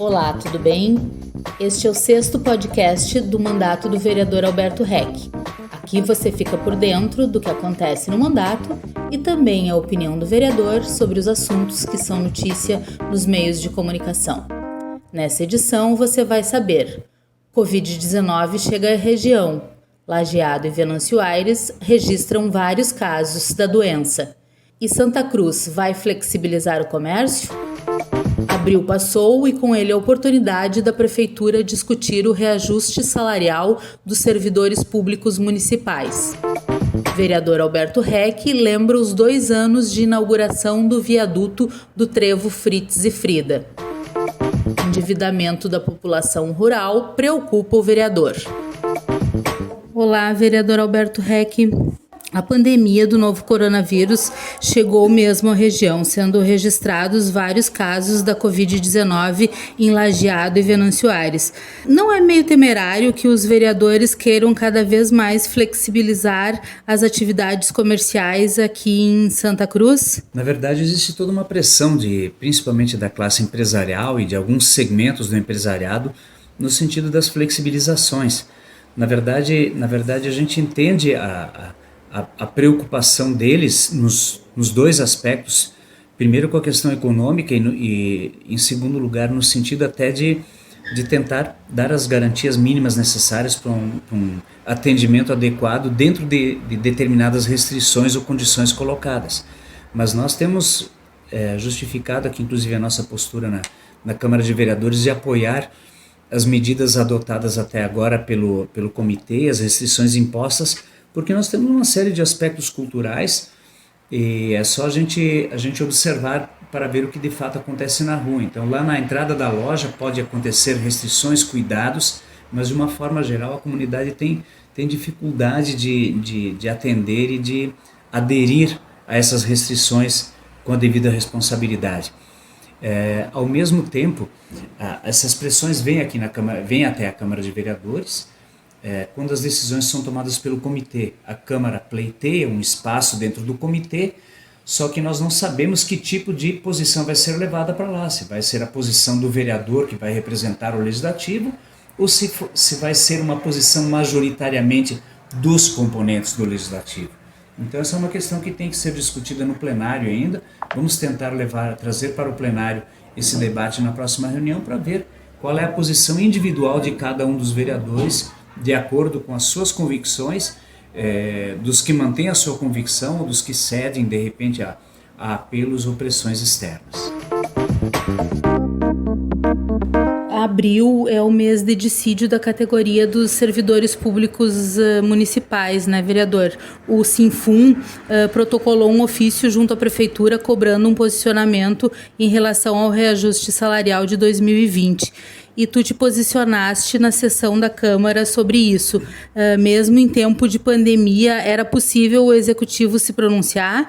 Olá, tudo bem? Este é o 6º podcast do mandato do vereador Alberto Reck. Aqui você fica por dentro do que acontece no mandato e também a opinião do vereador sobre os assuntos que são notícia nos meios de comunicação. Nessa edição você vai saber: Covid-19 chega à região. Lajeado e Venâncio Aires registram vários casos da doença. E Santa Cruz vai flexibilizar o comércio? Abril passou e com ele a oportunidade da Prefeitura discutir o reajuste salarial dos servidores públicos municipais. Vereador Alberto Reck lembra os 2 anos de inauguração do viaduto do Trevo Fritz e Frida. Endividamento da população rural preocupa o vereador. Olá, vereador Alberto Reck. A pandemia do novo coronavírus chegou mesmo à região, sendo registrados vários casos da Covid-19 em Lajeado e Venâncio Aires. Não é meio temerário que os vereadores queiram cada vez mais flexibilizar as atividades comerciais aqui em Santa Cruz? Na verdade, existe toda uma pressão, principalmente da classe empresarial e de alguns segmentos do empresariado, no sentido das flexibilizações. Na verdade, a gente entende a preocupação deles nos 2 aspectos. Primeiro, com a questão econômica e em segundo lugar, no sentido até de tentar dar as garantias mínimas necessárias para um atendimento adequado dentro de determinadas restrições ou condições colocadas. Mas nós temos justificado aqui, inclusive, a nossa postura na Câmara de Vereadores de apoiar as medidas adotadas até agora pelo comitê, as restrições impostas, porque nós temos uma série de aspectos culturais e é só a gente observar para ver o que de fato acontece na rua. Então, lá na entrada da loja pode acontecer restrições, cuidados, mas de uma forma geral a comunidade tem dificuldade de atender e de aderir a essas restrições com a devida responsabilidade. Ao mesmo tempo, essas pressões vêm até a Câmara de Vereadores. Quando as decisões são tomadas pelo comitê, a Câmara pleiteia um espaço dentro do comitê, só que nós não sabemos que tipo de posição vai ser levada para lá, se vai ser a posição do vereador que vai representar o Legislativo, ou se vai ser uma posição majoritariamente dos componentes do Legislativo. Então essa é uma questão que tem que ser discutida no plenário ainda. Vamos tentar trazer para o plenário esse debate na próxima reunião para ver qual é a posição individual de cada um dos vereadores, de acordo com as suas convicções, dos que mantêm a sua convicção ou dos que cedem, de repente, a apelos ou pressões externas. Abril é o mês de dissídio da categoria dos servidores públicos municipais, né, vereador? O Sinfum protocolou um ofício junto à Prefeitura cobrando um posicionamento em relação ao reajuste salarial de 2020. E tu te posicionaste na sessão da Câmara sobre isso. Mesmo em tempo de pandemia, era possível o Executivo se pronunciar?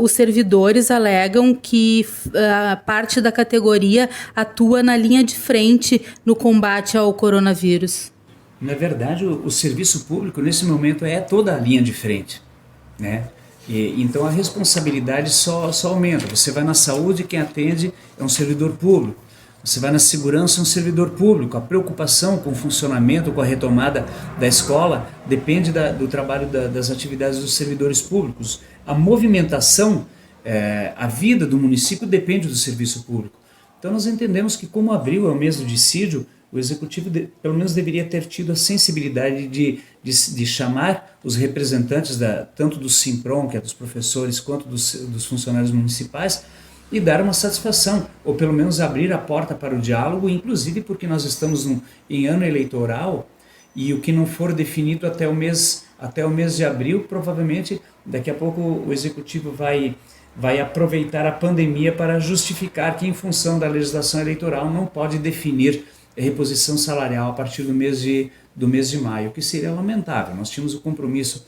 Os servidores alegam que a parte da categoria atua na linha de frente no combate ao coronavírus. Na verdade, o serviço público, nesse momento, é toda a linha de frente, né? Então, a responsabilidade só aumenta. Você vai na saúde, quem atende é um servidor público. Você vai na segurança, um servidor público. A preocupação com o funcionamento, com a retomada da escola, depende do trabalho das atividades dos servidores públicos. A movimentação, a vida do município depende do serviço público. Então nós entendemos que, como abril é o mês do dissídio, o Executivo pelo menos deveria ter tido a sensibilidade de chamar os representantes tanto do Simprom, que é dos professores, quanto dos funcionários municipais, e dar uma satisfação, ou pelo menos abrir a porta para o diálogo, inclusive porque nós estamos em ano eleitoral e o que não for definido até o mês de abril, provavelmente daqui a pouco o Executivo vai aproveitar a pandemia para justificar que, em função da legislação eleitoral, não pode definir reposição salarial a partir do mês de maio, o que seria lamentável. Nós tínhamos o compromisso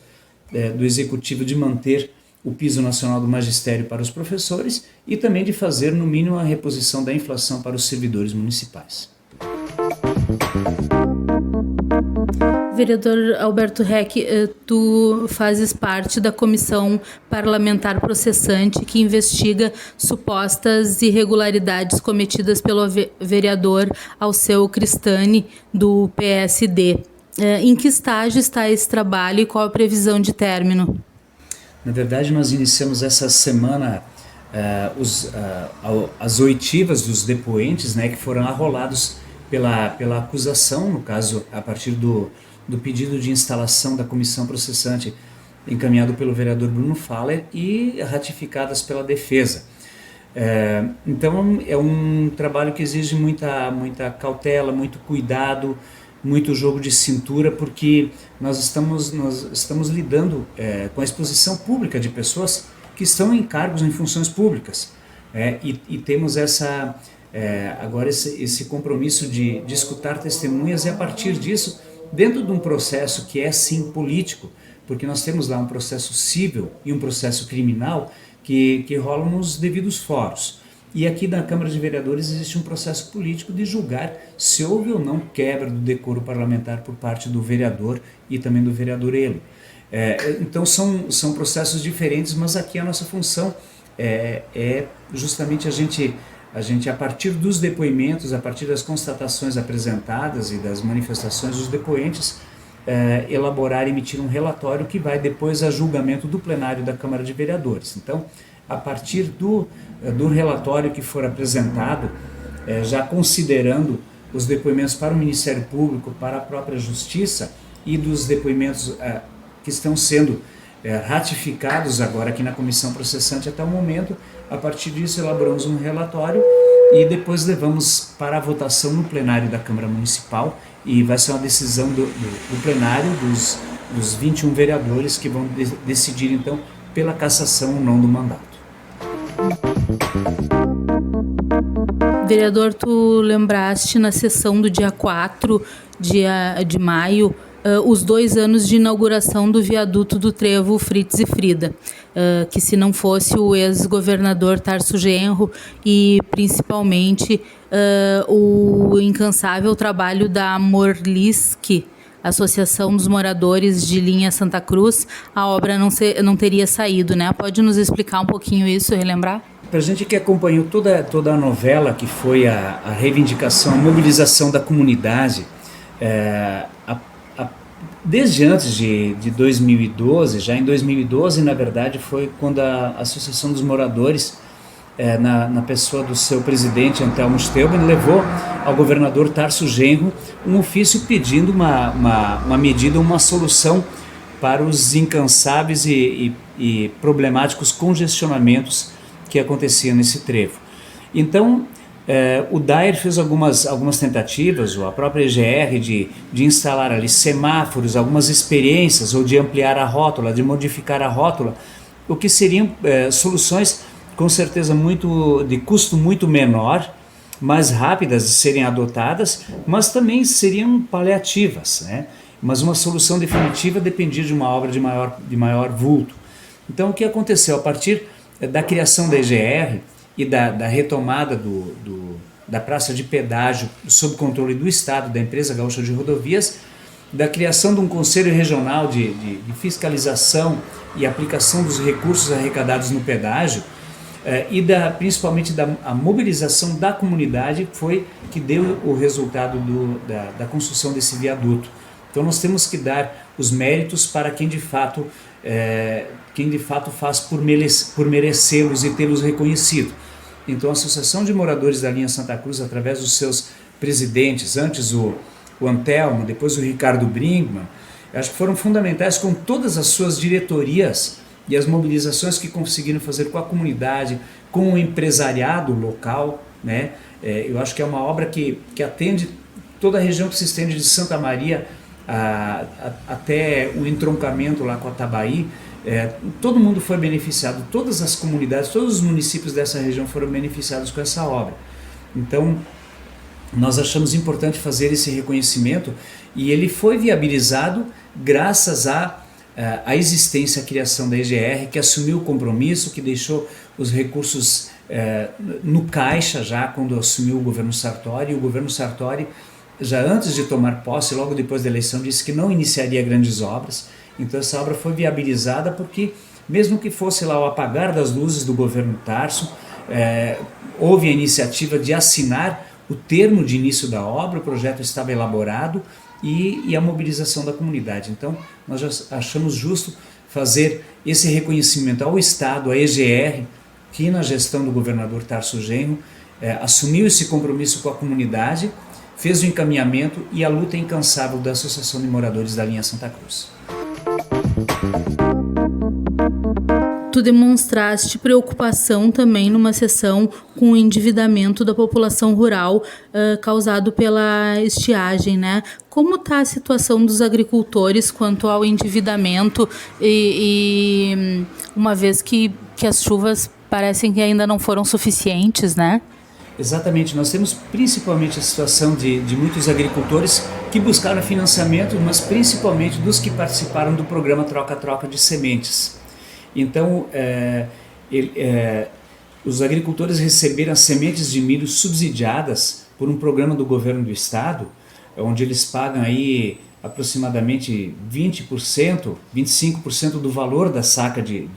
do Executivo de manter o piso nacional do magistério para os professores e também de fazer, no mínimo, a reposição da inflação para os servidores municipais. Vereador Alberto Heck, tu fazes parte da comissão parlamentar processante que investiga supostas irregularidades cometidas pelo vereador Alceu Cristani, do PSD. Em que estágio está esse trabalho e qual a previsão de término? Na verdade, nós iniciamos essa semana as oitivas dos depoentes, né, que foram arrolados pela acusação, no caso, a partir do pedido de instalação da comissão processante encaminhado pelo vereador Bruno Faller e ratificadas pela defesa. Então, é um trabalho que exige muita cautela, muito cuidado, muito jogo de cintura, porque nós estamos lidando com a exposição pública de pessoas que estão em cargos, em funções públicas, e temos agora esse compromisso de escutar testemunhas, e a partir disso, dentro de um processo que é sim político, porque nós temos lá um processo civil e um processo criminal que rolam nos devidos foros. E aqui na Câmara de Vereadores existe um processo político de julgar se houve ou não quebra do decoro parlamentar por parte do vereador e também do vereador Elo. Então são processos diferentes, mas aqui a nossa função é justamente a gente, a partir dos depoimentos, a partir das constatações apresentadas e das manifestações dos depoentes, elaborar e emitir um relatório que vai depois a julgamento do plenário da Câmara de Vereadores. Então, a partir do relatório que for apresentado, já considerando os depoimentos para o Ministério Público, para a própria Justiça e dos depoimentos que estão sendo ratificados agora aqui na comissão processante até o momento, a partir disso elaboramos um relatório e depois levamos para a votação no plenário da Câmara Municipal, e vai ser uma decisão do plenário dos 21 vereadores que vão decidir então pela cassação ou não do mandato. Vereador, tu lembraste na sessão do dia 4 de maio os 2 anos de inauguração do viaduto do Trevo Fritz e Frida, que se não fosse o ex-governador Tarso Genro e principalmente o incansável trabalho da Morlisky, Associação dos Moradores de Linha Santa Cruz, a obra não teria saído, né? Pode nos explicar um pouquinho isso, relembrar? Para a gente que acompanhou toda a novela, que foi a reivindicação, a mobilização da comunidade, desde antes de 2012, já em 2012, na verdade, foi quando a Associação dos Moradores, na pessoa do seu presidente, Antelmo Steuben, levou ao governador Tarso Genro um ofício pedindo uma medida, uma solução para os incansáveis e problemáticos congestionamentos que aconteciam nesse trevo. Então, o DAER fez algumas tentativas, ou a própria EGR, de instalar ali semáforos, algumas experiências, ou de ampliar a rótula, de modificar a rótula, o que seriam soluções com certeza de custo muito menor, mais rápidas de serem adotadas, mas também seriam paliativas, né? Mas uma solução definitiva dependia de uma obra de maior vulto. Então, o que aconteceu? A partir da criação da EGR e da retomada da praça de pedágio sob controle do Estado, da Empresa Gaúcha de Rodovias, da criação de um Conselho Regional de Fiscalização e Aplicação dos Recursos Arrecadados no Pedágio, e principalmente a mobilização da comunidade, foi que deu o resultado da construção desse viaduto. Então nós temos que dar os méritos para quem de fato faz por merecê-los e tê-los reconhecido. Então a Associação de Moradores da Linha Santa Cruz, através dos seus presidentes, antes o Antelmo, depois o Ricardo Brinkmann, acho que foram fundamentais, com todas as suas diretorias e as mobilizações que conseguiram fazer com a comunidade, com o empresariado local, né? Eu acho que é uma obra que atende toda a região, que se estende de Santa Maria até o entroncamento lá com a Tabaí. Todo mundo foi beneficiado, todas as comunidades, todos os municípios dessa região foram beneficiados com essa obra. Então, nós achamos importante fazer esse reconhecimento, e ele foi viabilizado graças à existência, à criação da EGR, que assumiu o compromisso, que deixou os recursos no caixa já quando assumiu o governo Sartori, e o governo Sartori já antes de tomar posse, logo depois da eleição, disse que não iniciaria grandes obras. Então essa obra foi viabilizada porque, mesmo que fosse lá o apagar das luzes do governo Tarso, houve a iniciativa de assinar o termo de início da obra, o projeto estava elaborado e a mobilização da comunidade. Então nós já achamos justo fazer esse reconhecimento ao Estado, à EGR, que na gestão do governador Tarso Genro assumiu esse compromisso com a comunidade, fez o encaminhamento e a luta incansável da Associação de Moradores da Linha Santa Cruz. Tu demonstraste preocupação também numa sessão com o endividamento da população rural causado pela estiagem, né? Como está a situação dos agricultores quanto ao endividamento e uma vez que as chuvas parecem que ainda não foram suficientes, né? Exatamente, nós temos principalmente a situação de muitos agricultores que buscaram financiamento, mas principalmente dos que participaram do programa Troca-Troca de Sementes. Então, os agricultores receberam as sementes de milho subsidiadas por um programa do governo do estado, onde eles pagam aí aproximadamente 20%, 25% do valor da saca de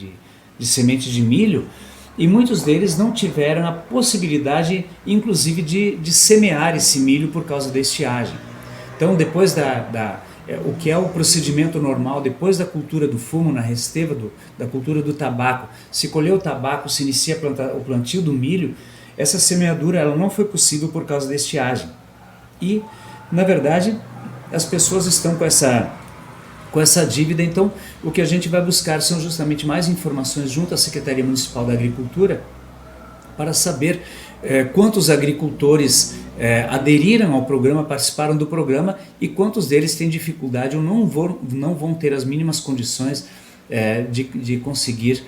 sementes de milho, e muitos deles não tiveram a possibilidade, inclusive, de semear esse milho por causa da estiagem. Então, depois o que é o procedimento normal, depois da cultura do fumo, na resteva da cultura do tabaco, se colher o tabaco, se inicia o plantio do milho, essa semeadura ela não foi possível por causa da estiagem. E, na verdade, as pessoas estão com essa dívida. Então o que a gente vai buscar são justamente mais informações junto à Secretaria Municipal da Agricultura para saber quantos agricultores aderiram ao programa, participaram do programa e quantos deles têm dificuldade ou não vão ter as mínimas condições de conseguir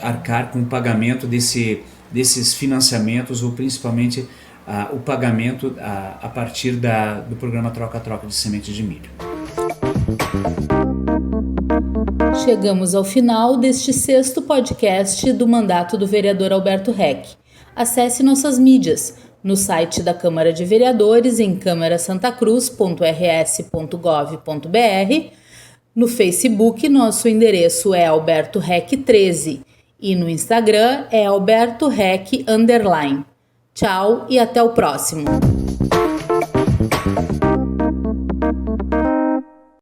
arcar com o pagamento desses financiamentos ou principalmente o pagamento a partir do programa Troca-Troca de Sementes de Milho. Chegamos ao final deste 6º podcast do mandato do vereador Alberto Heck. Acesse nossas mídias no site da Câmara de Vereadores em camerasantacruz.rs.gov.br. No Facebook, nosso endereço é Alberto Heck 13 e no Instagram é Alberto Heck _. Tchau e até o próximo!